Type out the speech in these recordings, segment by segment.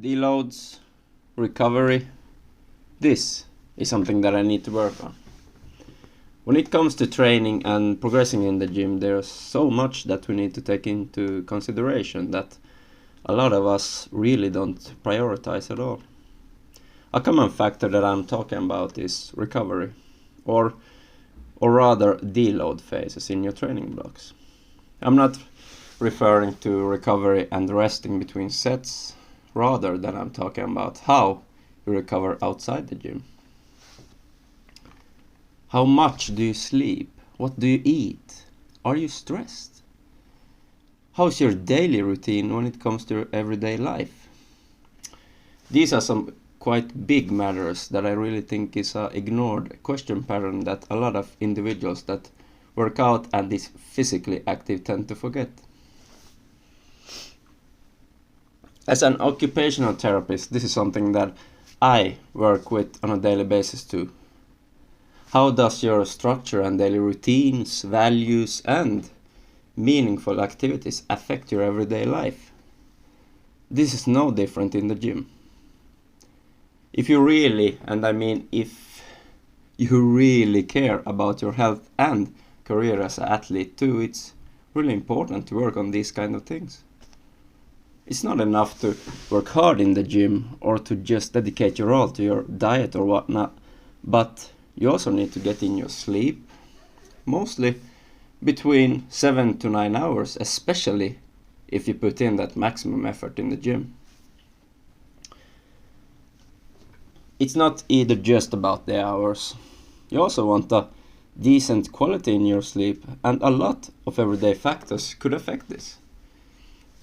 Deloads, recovery. This is something that I need to work on. When it comes to training and progressing in the gym, there's so much that we need to take into consideration that a lot of us really don't prioritize at all. A common factor that I'm talking about is recovery, or rather deload phases in your training blocks. I'm not referring to recovery and resting between sets, rather than I'm talking about how you recover outside the gym. How much do you sleep? What do you eat? Are you stressed? How's your daily routine when it comes to your everyday life? These are some quite big matters that I really think is an ignored question pattern that a lot of individuals that work out and is physically active tend to forget. As an occupational therapist, this is something that I work with on a daily basis too. How does your structure and daily routines, values, and meaningful activities affect your everyday life? This is no different in the gym. If you really, and I mean if you really care about your health and career as an athlete too, it's really important to work on these kind of things. It's not enough to work hard in the gym or to just dedicate your all to your diet or whatnot, but you also need to get in your sleep, mostly between 7 to 9 hours, especially if you put in that maximum effort in the gym. It's not either just about the hours. You also want a decent quality in your sleep, and a lot of everyday factors could affect this.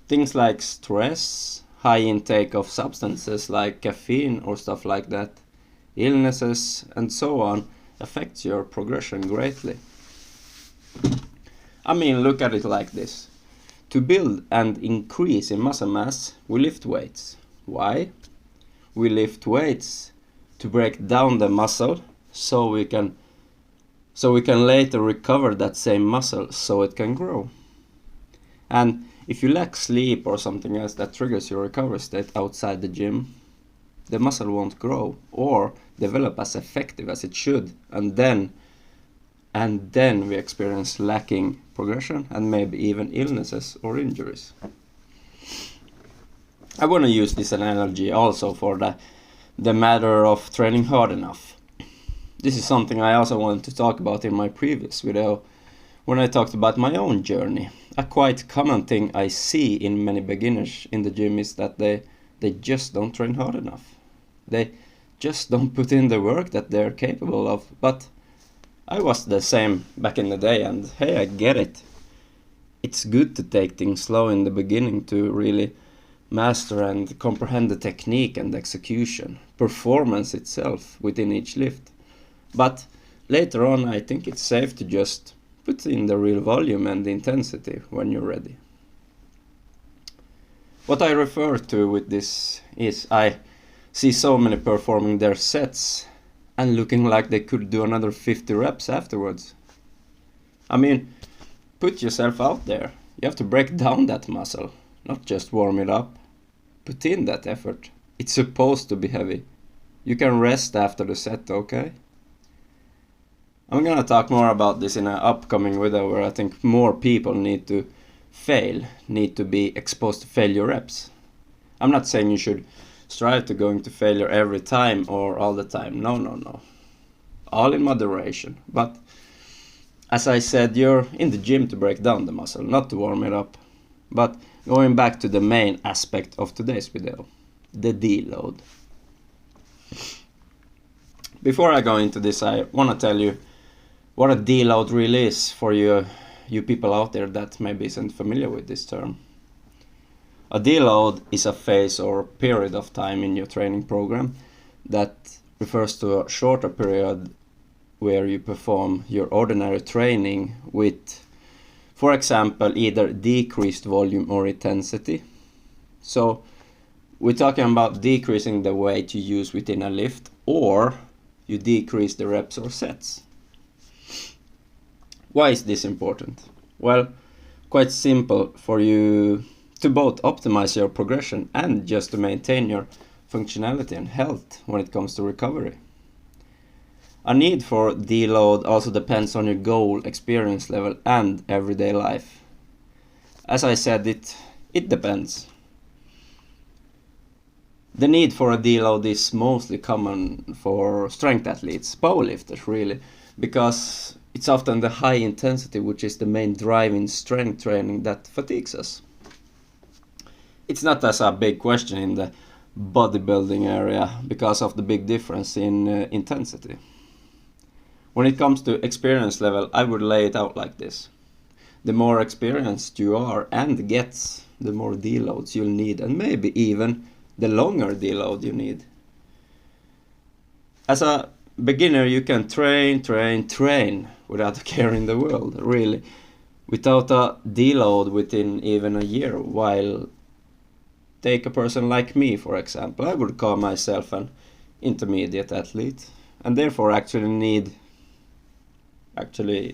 Things like stress, high intake of substances like caffeine or stuff like that, illnesses and so on affects your progression greatly. I mean, look at it like this. To build and increase in muscle mass, we lift weights. Why? We lift weights to break down the muscle so we can later recover that same muscle so it can grow. And if you lack sleep or something else that triggers your recovery state outside the gym, the muscle won't grow or develop as effective as it should, and then we experience lacking progression and maybe even illnesses or injuries. I want to use this analogy also for the matter of training hard enough. This is something I also wanted to talk about in my previous video when I talked about my own journey. A quite common thing I see in many beginners in the gym is that they just don't train hard enough. They just don't put in the work that they're capable of. But I was the same back in the day, and hey, I get it. It's good to take things slow in the beginning to really master and comprehend the technique and execution, performance itself within each lift. But later on, I think it's safe to just put in the real volume and the intensity when you're ready. What I refer to with this is I see so many performing their sets and looking like they could do another 50 reps afterwards. I mean, put yourself out there. You have to break down that muscle, not just warm it up. Put in that effort. It's supposed to be heavy. You can rest after the set, okay? I'm gonna talk more about this in an upcoming video where I think more people need to be exposed to failure reps. I'm not saying you should strive to going to failure every time or all the time. No. All in moderation. But as I said, you're in the gym to break down the muscle, not to warm it up. But going back to the main aspect of today's video, the deload. Before I go into this, I want to tell you what a deload really is for you people out there that maybe isn't familiar with this term. A deload is a phase or period of time in your training program that refers to a shorter period where you perform your ordinary training with, for example, either decreased volume or intensity. So we're talking about decreasing the weight you use within a lift, or you decrease the reps or sets. Why is this important? Well, quite simple for you to both optimize your progression and just to maintain your functionality and health when it comes to recovery. A need for deload also depends on your goal, experience level and everyday life. As I said, it depends. The need for a deload is mostly common for strength athletes, powerlifters really, because it's often the high intensity which is the main drive in strength training that fatigues us. It's not as a big question in the bodybuilding area because of the big difference in intensity. When it comes to experience level, I would lay it out like this. The more experienced you are and get, the more deloads you'll need, and maybe even the longer deload you need. As a beginner, you can train without a care in the world, really, without a deload within even a year. While take a person like me, for example, I would call myself an intermediate athlete, and therefore need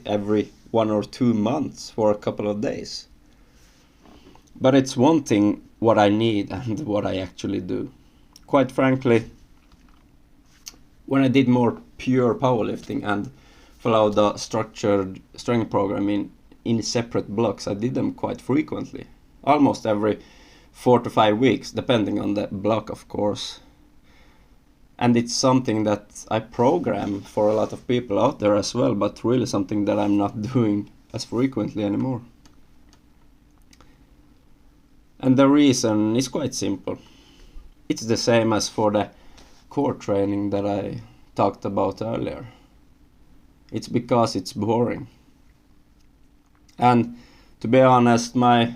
every 1 or 2 months for a couple of days. But it's one thing what I need and what I actually do. Quite frankly, when I did more pure powerlifting and followed the structured strength program in separate blocks, I did them quite frequently, almost every 4 to 5 weeks, depending on the block, of course. And it's something that I program for a lot of people out there as well, but really something that I'm not doing as frequently anymore. And the reason is quite simple. It's the same as for the core training that I talked about earlier. It's because it's boring. And to be honest, my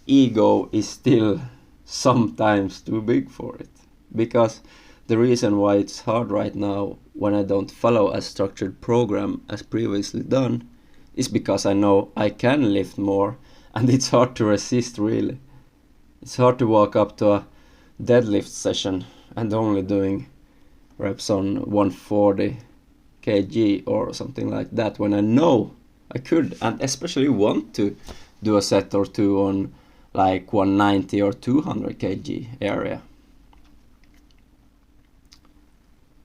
ego is still sometimes too big for it. Because the reason why it's hard right now when I don't follow a structured program as previously done is because I know I can lift more, and it's hard to resist really. It's hard to walk up to a deadlift session and only doing reps on 140 kg or something like that when I know I could and especially want to do a set or two on like 190 or 200 kg area.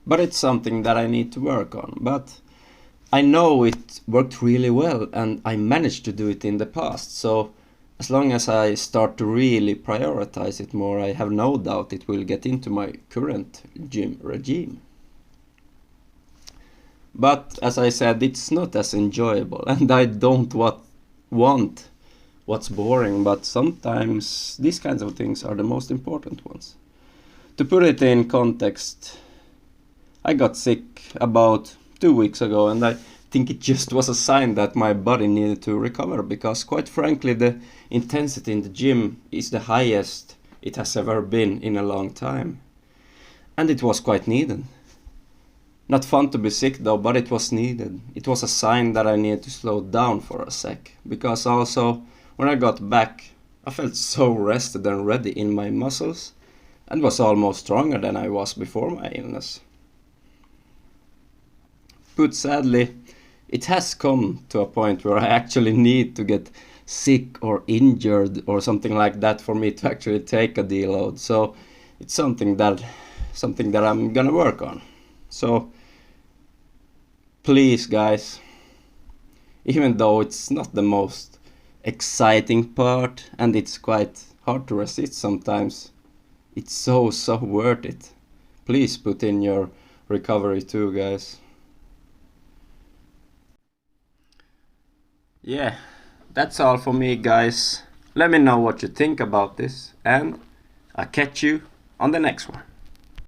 But it's something that I need to work on. But I know it worked really well and I managed to do it in the past. So as long as I start to really prioritize it more, I have no doubt it will get into my current gym regime. But as I said, it's not as enjoyable and I don't want what's boring, but sometimes these kinds of things are the most important ones. To put it in context, I got sick about 2 weeks ago and I think it just was a sign that my body needed to recover because quite frankly the intensity in the gym is the highest it has ever been in a long time. And it was quite needed. Not fun to be sick though, but it was needed. It was a sign that I needed to slow down for a sec because also when I got back I felt so rested and ready in my muscles and was almost stronger than I was before my illness. But sadly, it has come to a point where I actually need to get sick or injured or something like that for me to actually take a deload. So it's something that I'm gonna work on. So please guys, even though it's not the most exciting part and it's quite hard to resist sometimes, it's so worth it. Please put in your recovery too, guys. Yeah, that's all for me, guys. Let me know what you think about this and I'll catch you on the next one.